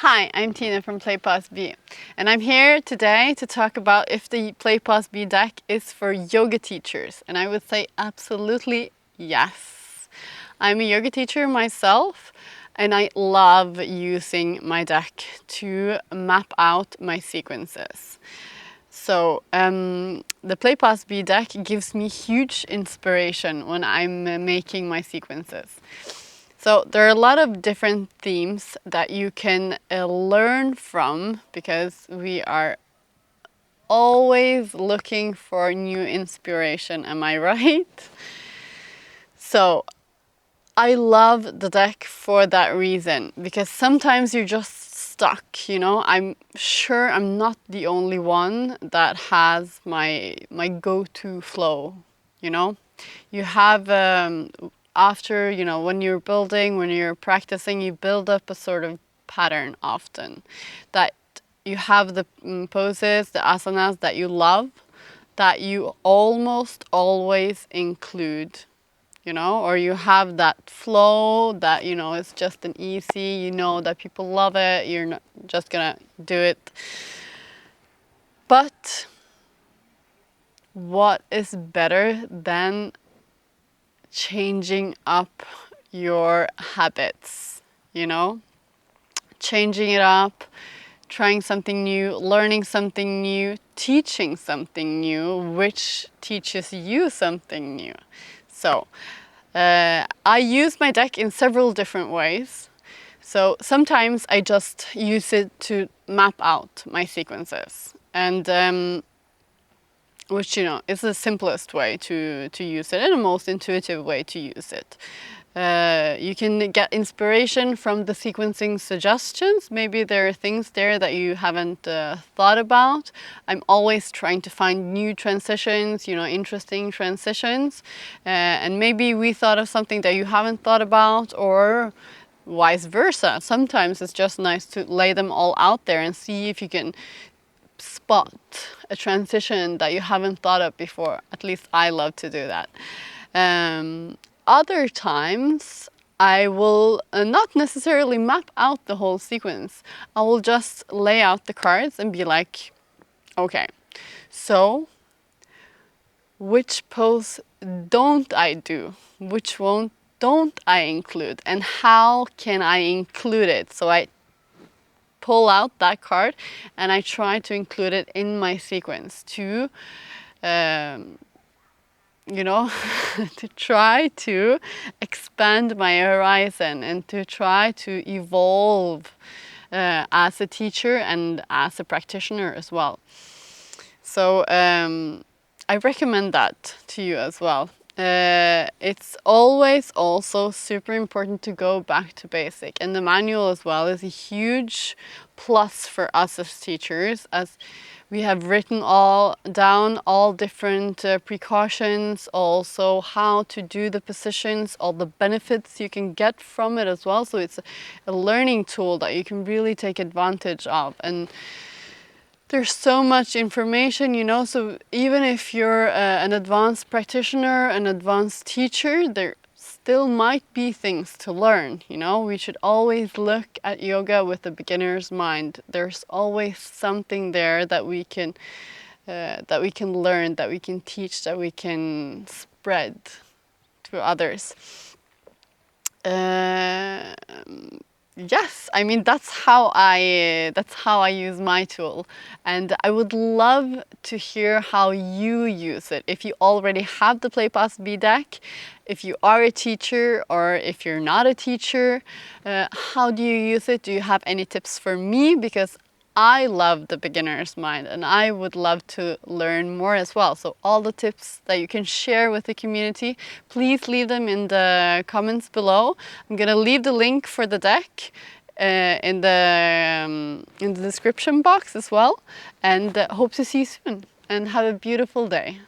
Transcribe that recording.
Hi, I'm Tine from PlayPauseBe, and I'm here today to talk about if the PlayPauseBe deck is for yoga teachers, and I would say absolutely yes. I'm a yoga teacher myself, and I love using my deck to map out my sequences. So the PlayPauseBe deck gives me huge inspiration when I'm making my sequences. So there are a lot of different themes that you can learn from, because we are always looking for new inspiration, am I right? So I love the deck for that reason, because sometimes you're just stuck, you know. I'm sure I'm not the only one that has my go-to flow, you know. You have after, you know, when you're building, when you're practicing, you build up a sort of pattern often, that you have the poses, the asanas that you love, that you almost always include, you know, or you have that flow that, you know, it's just an easy, you know, that people love it, you're not just gonna do it. But what is better than changing up your habits, you know? Changing it up, trying something new, learning something new, teaching something new, which teaches you something new. So, I use my deck in several different ways. So sometimes I just use it to map out my sequences, and which, you know, is the simplest way to use it and the most intuitive way to use it. You can get inspiration from the sequencing suggestions. Maybe there are things there that you haven't thought about. I'm always trying to find new transitions, you know, interesting transitions. And maybe we thought of something that you haven't thought about, or vice versa. Sometimes it's just nice to lay them all out there and see if you can spot a transition that you haven't thought of before. At least I love to do that. Other times I will not necessarily map out the whole sequence. I will just lay out the cards and be like, okay, so which pose don't I do? Which one don't I include? And how can I include it? So I pull out that card and I try to include it in my sequence to, you know, to try to expand my horizon and to try to evolve as a teacher and as a practitioner as well. So I recommend that to you as well. It's always also super important to go back to basic, and the manual as well is a huge plus for us as teachers, as we have written all down, all different precautions, also how to do the positions, all the benefits you can get from it as well. So it's a learning tool that you can really take advantage of. And there's so much information, you know, so even if you're an advanced practitioner, an advanced teacher, there still might be things to learn, you know. We should always look at yoga with a beginner's mind. There's always something there that we can learn, that we can teach, that we can spread to others. Yes, I mean, that's how I use my tool, and I would love to hear how you use it. If you already have the PlayPauseBe deck, if you are a teacher or if you're not a teacher, how do you use it? Do you have any tips for me? Because I love the beginner's mind and I would love to learn more as well. So all the tips that you can share with the community, please leave them in the comments below. I'm gonna leave the link for the deck in the description box as well, and hope to see you soon, and have a beautiful day.